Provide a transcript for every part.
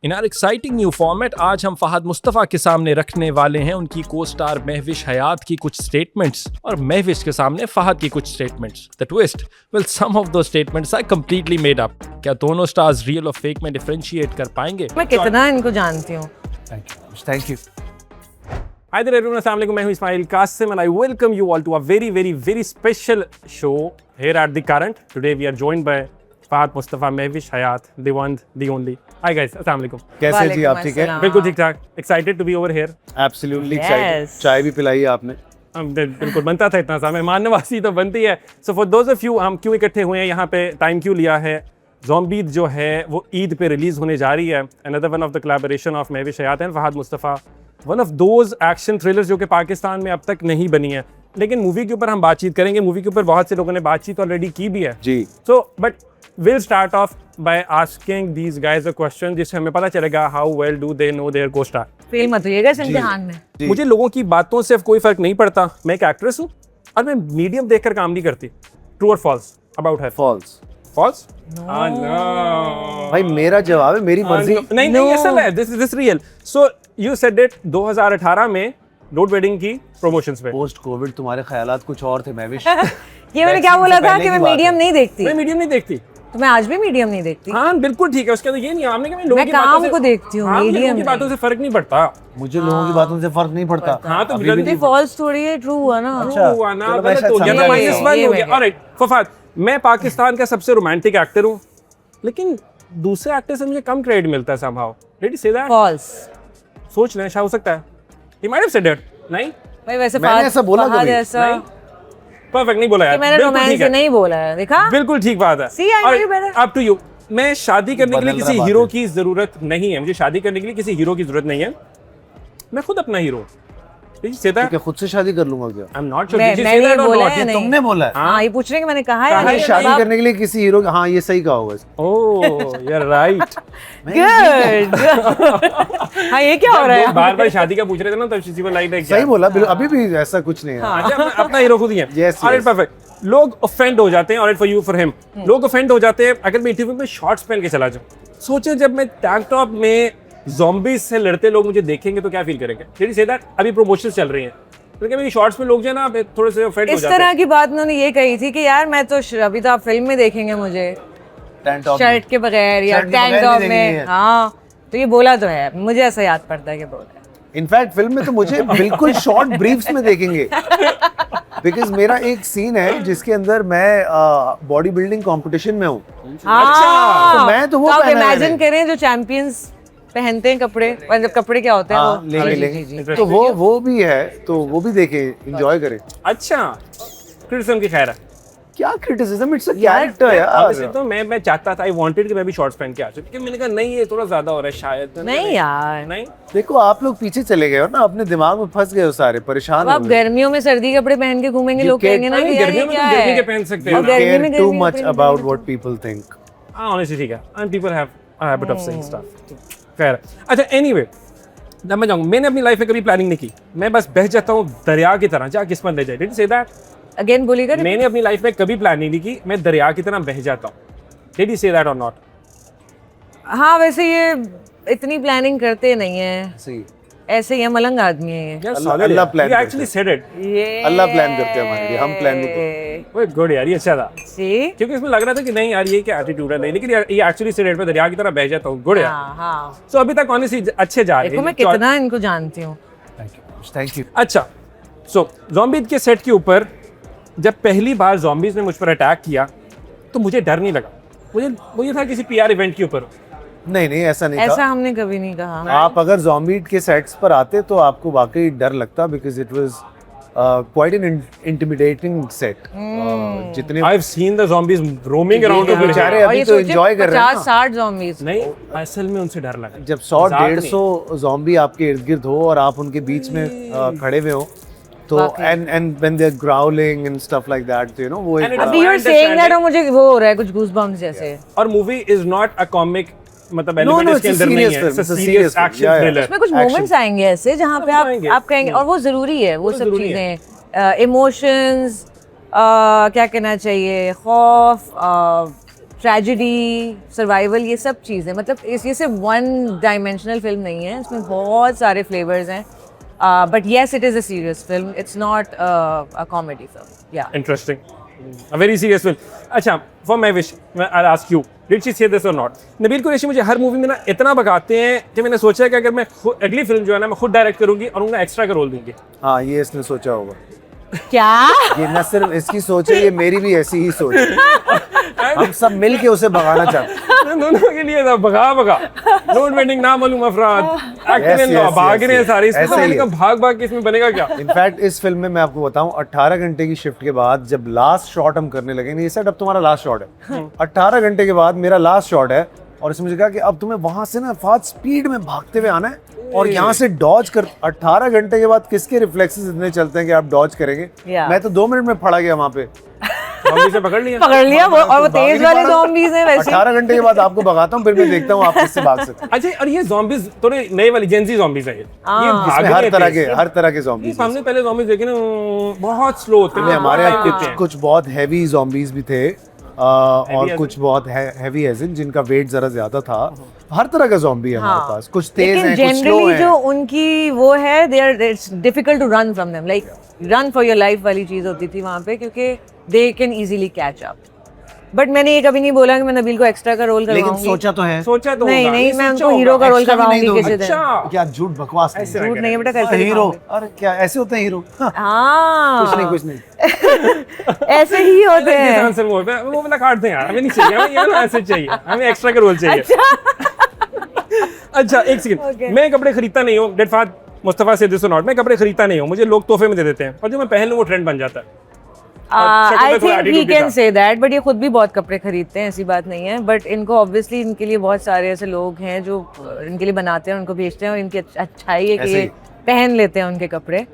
In are exciting new format आज हम फहद मुस्तफ़ा के सामने रखने वाले हैं उनकी को स्टार महविश हयात की कुछ स्टेटमेंट्स और महविश के सामने फहद की कुछ statements. The twist, well some of those statements are completely made up. क्या दोनों स्टार्स रियल और फेक में डिफरेंशिएट कर पाएंगे? मैं कितना इनको जानती हूँ। Thank you. Hi there everyone, अस्सलाम वालेकुम। मैं हूं Ismail Qasim and I welcome you all to a very special show here at The Current. Today we are joined by Fahad Mustafa, Mahwish Hayat, the one, the only. Hi guys, अस्सलाम वालेकुम। कैसे जी, आप ठीक है? बिल्कुल ठीक ठाक। Excited to be over here. Absolutely excited. Yes. चाय भी पिलाई है आपने? बिल्कुल बनता था इतना सा, मेहमान नवाजी तो बनती है। So for those of you, हम क्यों इकट्ठे हुए हैं यहाँ पे, टाइम क्यों लिया है? ज़ॉम्बी जो है वो ईद पे रिलीज होने जा रही है। Another one of the collaboration of Mahwish Hayat and Fahad Mustafa, one of those action thrillers जो कि पाकिस्तान में अब तक नहीं बनी है। लेकिन मूवी के ऊपर हम बातचीत करेंगे। मूवी के ऊपर बहुत से लोगों ने बातचीत ऑलरेडी की भी है जी। So but will start off by asking these guys a question जिससे हमें पता चलेगा how well do they know their को स्टार। फेल मत होइएगा इस इम्तिहान में। जी। मुझे लोगों की बातों से कोई फर्क नहीं पड़ता। मैं एक एक्ट्रेस हूँ और मैं मीडियम देखकर काम नहीं करती। ट्रू और false about her? False. False? भाई मेरा जवाब है, मेरी मर्जी। नहीं नहीं, ऐसा है, this real. So you said it 2018 में रोड वेडिंग की प्रमोशंस पे। पोस्ट कोविड तुम्हारे ख्यालात कुछ और थे महविश। ये मैंने क्या बोला था कि मैं मीडियम नहीं देखती। मैं मीडियम नहीं देखती। तो मैं आज भी मीडियम नहीं देखती। हाँ बिल्कुल ठीक है, उसके अंदर ये नहीं, आपने कहा मैं लोगों मैं की बातों काम से को देखती हूँ, मीडियम मीडियम की बातों से फर्क नहीं पड़ता। मुझे लोगों की बातों से फर्क नहीं पड़ता। हाँ तो अभी भी जल्दी फॉल्स थोड़ी है, ट्रू हुआ ना। अच्छा, हुआ ना, चलो मैं गलत शायद हो गया ना, समझा माइनस नहीं। वन ये हो गया। मैं ऑलराइट फफाद, मैं पाकिस्तान का सबसे रोमांटिक एक्टर हूँ, लेकिन दूसरे एक्टर से मुझे कम क्रेडिट मिलता है somehow. Did you say that? False. सोच लें, ऐसा हो सकता है। He might have said that. नहीं भाई वैसे मैंने ऐसा बोला कभी? ऐसा परफेक्ट नहीं बोला यार। कि मैंने बिल्कुल रोमांस ठीक से है। नहीं बोला है, देखा? बिल्कुल ठीक बात है। See, I know you better. Up to you. मैं शादी करने के लिए बदल किसी रहा हीरो बात की जरूरत नहीं है। मुझे शादी करने के लिए किसी हीरो की जरूरत नहीं है। मैं खुद अपना हीरो। सीधा क्या खुद से शादी कर लूंगा क्या? I am not sure. मैंने ये बोला है नहीं। तुमने बोला है। हाँ ये पूछ रहे हैं कि मैंने कहा है या कहा है नहीं? शादी जवाब- करने के लिए किसी हीरो का, हाँ ये सही कहा होगा। Oh you are right. Good. हाँ ये क्या हो रहा है? बार-बार शादी का पूछ रहे थे ना, तब किसी को लाइक सही बोला, अभी भी ऐसा कुछ नहीं है। अच्छा अपना हीरो खुद ही है। Yes, alright yes. परफेक्ट। लोग ऑफेंड हो जाते हैं, alright for you for him. लोग ऑफेंड हो जाते हैं अगर मैं इंटरव्यू में शॉर्ट्स पहन के चला जाऊं। सोचो जब मैं टैंक टॉप में ज़ॉम्बीज से लड़ते लोग मुझे देखेंगे तो क्या फील करेंगे? Did you say that? अभी प्रमोशंस चल रही हैं, लेकिन मेरी शॉर्ट्स में लोग जो है ना थोड़े से ऑफेंड हो इस जाते तरह हैं। की बात उन्होंने ये कही थी कि यार मैं तो अभी तो आप फिल्म में देखेंगे मुझे टैंक टॉप शर्ट के बगैर या शर्ट के टैंक बगैर टॉप नहीं में। देखेंगे। हाँ तो ये बोला तो है, मुझे ऐसा याद पड़ता है कि बोला है। इनफैक्ट फिल्म में तो मुझे बिल्कुल शॉर्ट ब्रीफ्स में देखेंगे। बिकॉज मेरा एक सीन है जिसके अंदर मैं बॉडी बिल्डिंग कंपटीशन में हूँ। हाँ, तो मैं तो वो आप पहना है इमेजिन मैंने। करें जो चैंपियंस पहनते हैं कपड़े, मतलब कपड़े क्या होते हैं हाँ, वो? लेंगे जी, लेंगे। जी, जी। तो वो भी है, तो वो भी देखें, एंजॉय करें। अच्छा क्रिटिसिज्म की खैर है। क्या क्रिटिसिज्म, इट्स अ कैरेक्टर वैसे यार। तो मैं चाहता था, आई वांटेड कि मैं भी शॉर्ट्स पहन के आ जाऊं, लेकिन मैंने कहा नहीं ये थोड़ा ज्यादा हो रहा है शायद। नहीं यार, नहीं देखो आप लोग पीछे चले गए हो ना, अपने दिमाग में फंस गए हो सारे, परेशान अब हो आप गए। गर्मियों में सर्दी कपड़े पहन के घूमेंगे, You लोग कहेंगे ना नहीं, कि यार गर्मियों ये में क्या तो गर्मी है। के पहन सकते हैं। और You गर्मी care में too गर्मी के much कपड़े about नहीं what people think. हाँ ऑनेस्टली ठीक है, and people have a habit of saying stuff. खैर अच्छा, एनीवे जब मैं जाऊँ, मैंने अपनी लाइफ में कभी प्लानिंग नहीं की। मैं बस बह जाता हूँ दरिया की तरह, जा किस्मत ले जाए। Did you say that? Again बोलिएगा। मैंने अपनी लाइफ में कभी प्लानिंग नहीं की, मैं दरिया की तरह बह जाता हूँ। डिड यू से दैट और नॉट? हाँ वैसे ये इतनी प्लानिंग करते नहीं है, सही। ऐसे ही मलंग आदमी है ये। अल्लाह plan करते एक्चुअली सेड इट। ये अल्लाह प्लान करते हैं हमारे लिए, हम प्लान नहीं करते। ओए गुड यार, ये अच्छा था, जी क्योंकि इसमें लग रहा था कि नहीं यार ये क्या एटीट्यूड है। नहीं, लेकिन यार ये एक्चुअली सेड इट, पे दरिया की तरह बह जाता हूँ। गुड यार। हाँ हाँ, सो अभी तक ऑनेस्टली अच्छे जा रहे देखो मैं हैं। कितना इनको जानती हूँ। Thank you. अच्छा सो ज़ॉम्बीज़ के सेट के ऊपर जब पहली बार ज़ॉम्बीज़ ने मुझ पर अटैक किया तो मुझे डर नहीं लगा। मुझे था किसी पीआर इवेंट के ऊपर। नहीं नहीं, ऐसा नहीं ऐसा था। हमने कभी नहीं कहा। आप अगर ज़ॉम्बी के सेट्स पर आते तो आपको वाकई डर लगता, because it was quite an intimidating set. जितने I have seen the zombies roaming around over बेचारे और अभी ये तो सोचिए एंजॉय कर रहे हैं ना। 50-60 zombies। नहीं, असल में उनसे डर लगा। जब 100 मजाक नहीं। 150 ज़ॉम्बी आपके इर्द गिर्द हो और आप उनके बीच में खड़े हुए हो, तो and when they are growling and stuff like that, you know, वो And एक it अभी यू आर सेइंग दैट और मुझे वो हो रहा है कुछ गूज़बम्प्स जैसे। और movie is not a comic, मतलब no, एलिमेंट it's इसके a अंदर नहीं serious है। film, it's a it's a serious serious film. Action Yeah, yeah. Thriller. उसमें कुछ Action. मोमेंट्स आएंगे ऐसे जहाँ पे आएंगे। आप कहेंगे, और वो जरूरी है, वो सब जरूरी है। चीजें, इमोशंस, क्या कहना चाहिए, खौफ, ट्रेजेडी, सर्वाइवल, ये सब चीज़ें, मतलब ये सिर्फ वन डायमेंशनल फिल्म नहीं है, इसमें बहुत सारे फ्लेवर्स हैं. But yes, it is a serious film, it's not a comedy film. या Interesting. A very serious film. अच्छा, for my wish, I'll ask you, did she say this or not? Nabeel Qureshi मुझे हर movie में ना इतना भगाते हैं कि मैंने सोचा है कि अगर मैं अगली फिल्म जो है ना मैं खुद डायरेक्ट करूंगी और उनका एक्स्ट्रा का रोल दूंगी. हाँ, ये इसने सोचा होगा. क्या? ये न सिर्फ इसकी सोच है, ये मेरी भी ऐसी ही सोच है. हम सब मिल के उसे भगाना चाहते हैं. दोनों के लिए था भगा रोड वेंडिंग ना मालूम अफराद एक्टिंग yes, भाग रहे हैं yes. सारे. इसमें तो ऐसे ही मैंने कहा भाग के इसमें बनेगा क्या. इनफैक्ट इस फिल्म में मैं आपको बताऊं, 18 घंटे की शिफ्ट के बाद जब लास्ट शॉट हम करने लगे, ये सेट अब तुम्हारा लास्ट शॉट है, 18 घंटे के बाद मेरा लास्ट शॉट है, और इसमें मुझे कहा कि अब तुम्हें वहां से ना फास्ट स्पीड में भागते हुए आना है और यहाँ से डॉज कर. 18 घंटे के बाद किसके रिफ्लेक्सेस इतने चलते हैं कि आप डॉज करेंगे. Yeah. मैं तो 2 मिनट में पड़ा गया वहां पे. ज़ॉम्बी से पकड़ लिया वो, और वो तेज वाले zombies हैं वैसे. 18 घंटे के बाद आपको भगाता हूँ, फिर मैं देखता हूँ आप किससे भाग सकते हैं. अच्छा, और ये zombies थोड़े नए वाली जेंजी zombies है ये भाग इसमें रहे हर तरह के ये zombies हैं. हमने पहले zombies देखे ना, बहुत स्लो होते हैं. हमारे यहाँ होते हैं. कुछ बहुत हैवी zombies भी थे, और as कुछ बहुत हैवी एज इन जिनका वेट जरा ज्यादा था. हर तरह का zombie है हमारे पास. कुछ तेज लेकिन हैं, कुछ स्लो जनरली जो हैं. उनकी वो है, they are, it's difficult to run from them, like run for your life वाली चीज होती थी वहां पे, क्योंकि they can easily catch up. But मैंने ये कभी नहीं बोला कि मैं नबील को एक्स्ट्रा का रोल लेकिन करवाऊंगी. सोचा तो है. सोचा तो नहीं होगा, नहीं, मैं सोचा उनको हीरो होगा. का रोल Extra भी नहीं करवाऊंगी दोगे. किसी दिन. अच्छा, क्या झूठ बकवास नहीं. ऐसे झूठ नहीं है बेटा, करके हीरो, दिखाऊंगी. अरे क्या ऐसे होते हैं हीरो. हाँ, हाँ, कुछ नहीं. ऐसे ही होते This हैं. answer वो वाला काट दें यार, हमें नहीं चाहिए, हमें ये ना ऐसे चाहिए, हमें एक्स्ट्रा का रोल चाहिए. अच्छा, एक सेकंड. Okay. मैं कपड़े खरीदता नहीं हूँ, डेट फाद मुस्तफा से दिस नॉट, मैं कपड़े खरीदता नहीं हूँ, मुझे लोग तोहफे में दे देते हैं और जो मैं पहन लूँ वो ट्रेंड बन जाता है. I think we can say that, but ये खुद भी बहुत कपड़े खरीदते हैं, ऐसी बात नहीं है. बट इनको ऑब्वियसली इनके लिए बहुत सारे ऐसे लोग हैं जो इनके लिए बनाते हैं, उनको भेजते हैं, और इनकी अच्छाई है कि ऐसे ये ही. पहन लेते हैं उनके कपड़े.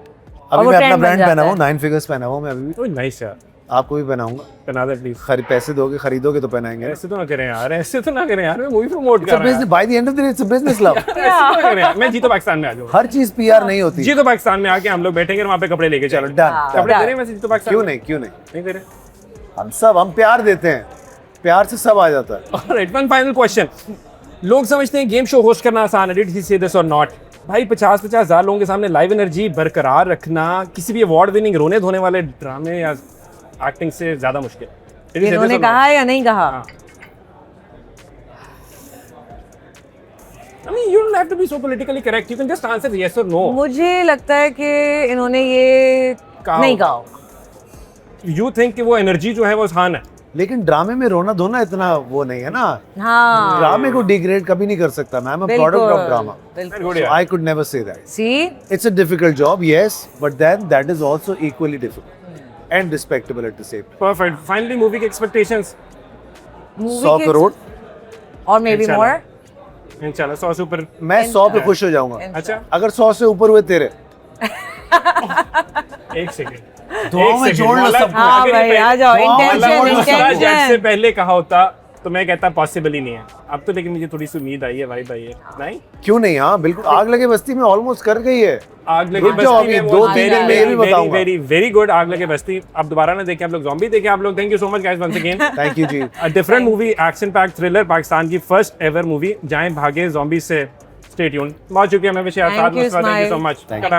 अभी वो मैं अपना trend बन ब्रांड जाता पहना है. हूँ, 9 फिगर्स पहना हुआ मैं अभी भी. ओह नाइस यार, आपको भी पहनाऊंगा. बना दे प्लीज. पैसे दोगे, खरीदोगे तो पहनाएंगे. ऐसे तो ना करें यार, ऐसे तो ना करें यार, मैं मूवी प्रमोट कर रहा हूँ. By the end of the day it's a business love. ऐसे तो ना करें यार, मैं जीतो पाकिस्तान में आ जाऊँ. हर चीज पीआर नहीं होती. जीतो पाकिस्तान में आके हम लोग बैठेंगे और वहाँ पे कपड़े लेके चलो चलो. डन. कपड़े दे रहे हैं वैसे जीतो पाकिस्तान क्यों में? नहीं, क्यों नहीं. नहीं दे रहे. हम प्यार देते हैं, प्यार से सब आ जाता है. Alright, one final question. लोग समझते हैं गेम शो होस्ट करना आसान है, डिड ही से दिस और नॉट. भाई 50-50 हज़ार लोगों के सामने लाइव एनर्जी बरकरार रखना किसी भी अवार्ड विनिंग रोने धोने वाले ड्रामे या एक्टिंग से ज्यादा मुश्किल. Did he say this इन्होंने or not? कहा या नहीं कहा? हाँ. I mean, you don't have to be so politically correct. You can just answer yes or no. मुझे लगता है कि इन्होंने ये कहा नहीं होगा. कहा. You think कि वो एनर्जी जो है वो आसान है. लेकिन ड्रामे में रोना धोना इतना वो नहीं है ना. हाँ, ड्रामे को डिग्रेड कभी नहीं कर सकता. I am a product of drama. Very good, So यार. I could never say that. See, It's a difficult job, yes, but then that is also equally difficult and respectable at the same time. Perfect. Finally, movie के expectations. 100 crore. और may be इंशाल्लाह. मोर. इंशाल्लाह 100 से ऊपर. मैं 100 पे खुश हो जाऊंगा. अच्छा, अगर 100 से ऊपर हुए तेरे, एक सेकंड. दुआओं में जोड़ लो सबको. हाँ भाई, आ जाओ. इंटेंशन, जज से पहले कहा होता तो मैं कहता पॉसिबल ही नहीं है. अब तो लेकिन मुझे थोड़ी सी उम्मीद आई है भाई नहीं. क्यों नहीं. हाँ बिल्कुल. आग लगे बस्ती में ऑलमोस्ट कर गई है. आग लगे Good job, बस्ती में ये वो 2-3 दिन में ये भी बताऊंगा. Very good. आग लगे बस्ती आप दोबारा ना देखें, आप लोग ज़ॉम्बी देखें आप लोग. Thank you so much guys once again. Thank you ji. A different movie, action packed thriller, Pakistan की फर्स्ट एवर मूवी. जाएं भागे ज़ॉम्बी से. Stay tuned. बहुत शुक्रिया. मैं wish Thank you, thank you so Smile. Much. Thank you.